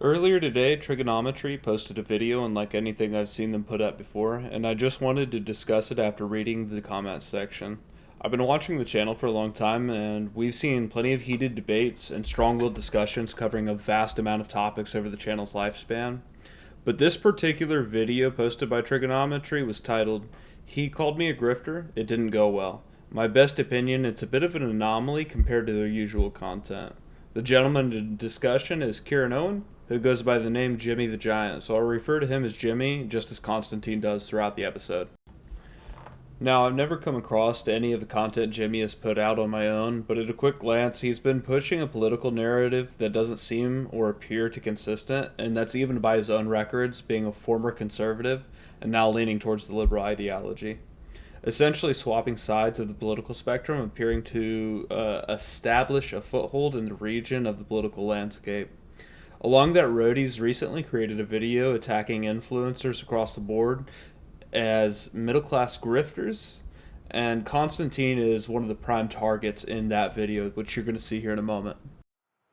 Earlier today, Trigonometry posted a video unlike anything I've seen them put up before, and I just wanted to discuss it after reading the comments section. I've been watching the channel for a long time, and we've seen plenty of heated debates and strong willed discussions covering a vast amount of topics over the channel's lifespan. But this particular video posted by Trigonometry was titled, "He Called Me a Grifter, It Didn't Go Well." My best opinion, it's a bit of an anomaly compared to their usual content. The gentleman in discussion is Kieran Owen, who goes by the name Jimmy the Giant, so I'll refer to him as Jimmy, just as Konstantine does throughout the episode. Now, I've never come across any of the content Jimmy has put out on my own, but at a quick glance, he's been pushing a political narrative that doesn't seem or appear to consistent, and that's even by his own records, being a former conservative and now leaning towards the liberal ideology. Essentially swapping sides of the political spectrum, appearing to establish a foothold in the region of the political landscape. Along that road, he's recently created a video attacking influencers across the board as middle-class grifters, and Konstantine is one of the prime targets in that video, which you're going to see here in a moment.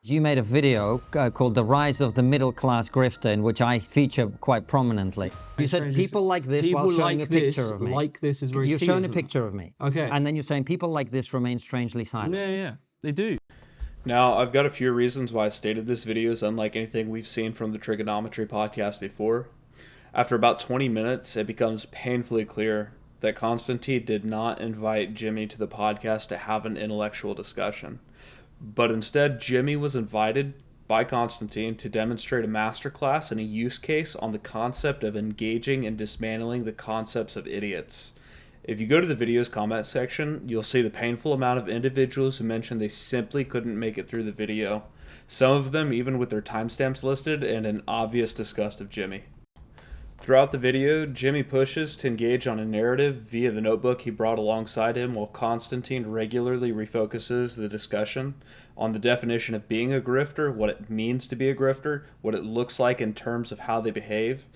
You made a video called The Rise of the Middle Class Grifter, in which I feature quite prominently. You said people like this while showing a picture of me. Like this is very. You're showing a picture of me. Okay. And then you're saying people like this remain strangely silent. Yeah, they do. Now, I've got a few reasons why I stated this video is unlike anything we've seen from the Trigonometry podcast before. After about 20 minutes, it becomes painfully clear that Konstantine did not invite Jimmy to the podcast to have an intellectual discussion. But instead, Jimmy was invited by Konstantine to demonstrate a masterclass and a use case on the concept of engaging and dismantling the concepts of idiots. If you go to the video's comment section, you'll see the painful amount of individuals who mentioned they simply couldn't make it through the video. Some of them even with their timestamps listed and an obvious disgust of Jimmy. Throughout the video, Jimmy pushes to engage on a narrative via the notebook he brought alongside him, while Konstantine regularly refocuses the discussion on the definition of being a grifter, what it means to be a grifter, what it looks like in terms of how they behave.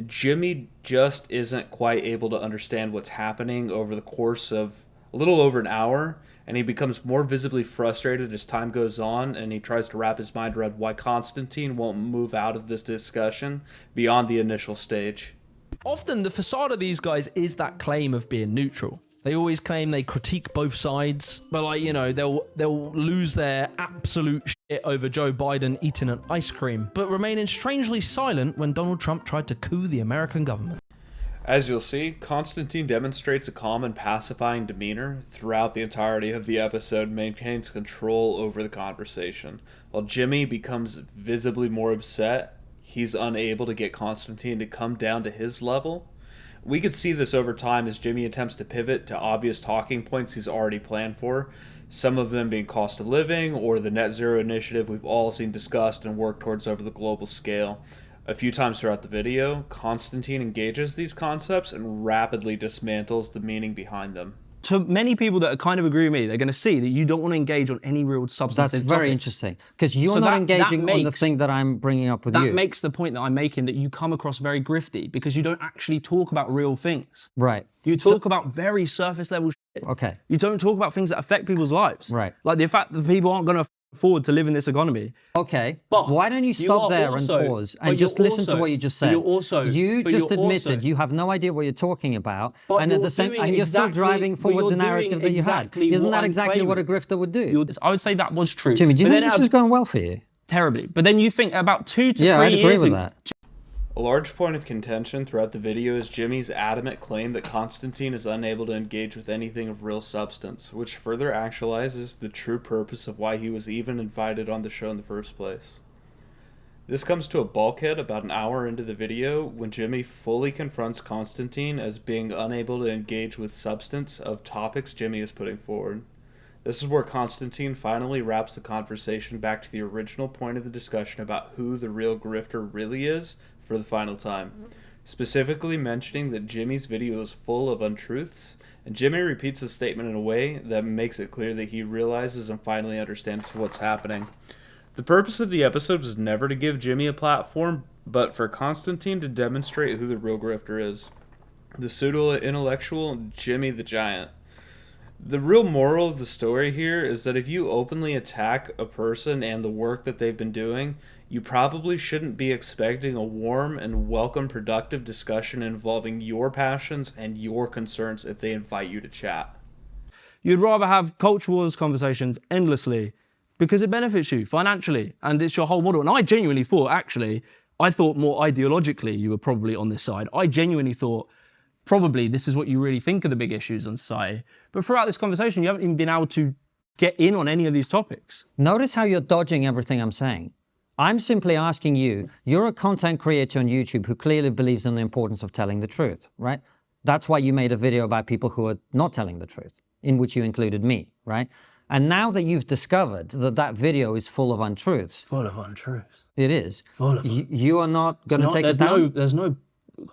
Jimmy just isn't quite able to understand what's happening over the course of a little over an hour, and he becomes more visibly frustrated as time goes on, and he tries to wrap his mind around why Konstantine won't move out of this discussion beyond the initial stage. Often the facade of these guys is that claim of being neutral. They always claim they critique both sides, but they'll lose their absolute shit over Joe Biden eating an ice cream, but remaining strangely silent when Donald Trump tried to coup the American government. As you'll see, Konstantine demonstrates a calm and pacifying demeanor throughout the entirety of the episode and maintains control over the conversation. While Jimmy becomes visibly more upset, he's unable to get Konstantine to come down to his level. We could see this over time as Jimmy attempts to pivot to obvious talking points he's already planned for, some of them being cost of living or the net zero initiative we've all seen discussed and worked towards over the global scale. A few times throughout the video, Konstantine engages these concepts and rapidly dismantles the meaning behind them. To many people that kind of agree with me, they're going to see that you don't want to engage on any real substantive That's very topics. interesting, because you're not engaging on the thing that I'm bringing up with you. That makes the point that I'm making, that you come across very grifty because you don't actually talk about real things. Right. You talk about very surface level shit. Okay. You don't talk about things that affect people's lives. Right. Like the fact that people aren't going to afford to live in this economy. Okay, but why don't you stop there and pause and just listen to what you just said? You just admitted you have no idea what you're talking about, and at the same, and you're still driving forward the narrative that you had. Isn't that exactly what a grifter would do? I would say that was true. Jimmy, do you think this is going well for you? Terribly. But then you think about 2 to 3 years. Yeah, I'd agree with that. A large point of contention throughout the video is Jimmy's adamant claim that Konstantine is unable to engage with anything of real substance, which further actualizes the true purpose of why he was even invited on the show in the first place. This comes to a bulkhead about an hour into the video when Jimmy fully confronts Konstantine as being unable to engage with substance of topics Jimmy is putting forward. This is where Konstantine finally wraps the conversation back to the original point of the discussion about who the real grifter really is for the final time, specifically mentioning that Jimmy's video is full of untruths, and Jimmy repeats the statement in a way that makes it clear that he realizes and finally understands what's happening. The purpose of the episode was never to give Jimmy a platform, but for Konstantine to demonstrate who the real grifter is, the pseudo-intellectual Jimmy the Giant. The real moral of the story here is that if you openly attack a person and the work that they've been doing, you probably shouldn't be expecting a warm and welcome productive discussion involving your passions and your concerns if they invite you to chat. You'd rather have culture wars conversations endlessly because it benefits you financially and it's your whole model. And I genuinely thought, actually, I thought more ideologically you were probably on this side. I genuinely thought probably this is what you really think are the big issues in society. But throughout this conversation, you haven't even been able to get in on any of these topics. Notice how you're dodging everything I'm saying. I'm simply asking you, you're a content creator on YouTube who clearly believes in the importance of telling the truth, right? That's why you made a video about people who are not telling the truth, in which you included me, right? And now that you've discovered that that video is full of untruths. Full of untruths. It is. Full of you are not going to take it down? There's no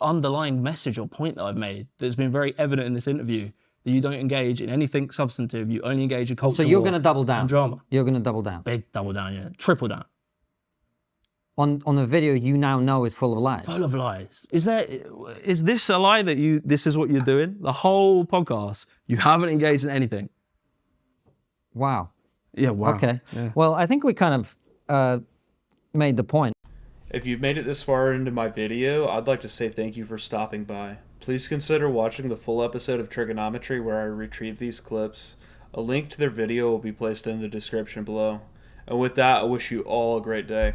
underlying message or point that I've made that's been very evident in this interview. That you don't engage in anything substantive. You only engage in culture. So you're going to double down? And drama. You're going to double down? Big double down, yeah. Triple down. On a video you now know is full of lies. Full of lies. Is this a lie that this is what you're doing? The whole podcast, you haven't engaged in anything. Wow. Yeah, wow. Okay. Yeah. Well, I think we kind of made the point. If you've made it this far into my video, I'd like to say thank you for stopping by. Please consider watching the full episode of Trigonometry where I retrieve these clips. A link to their video will be placed in the description below. And with that, I wish you all a great day.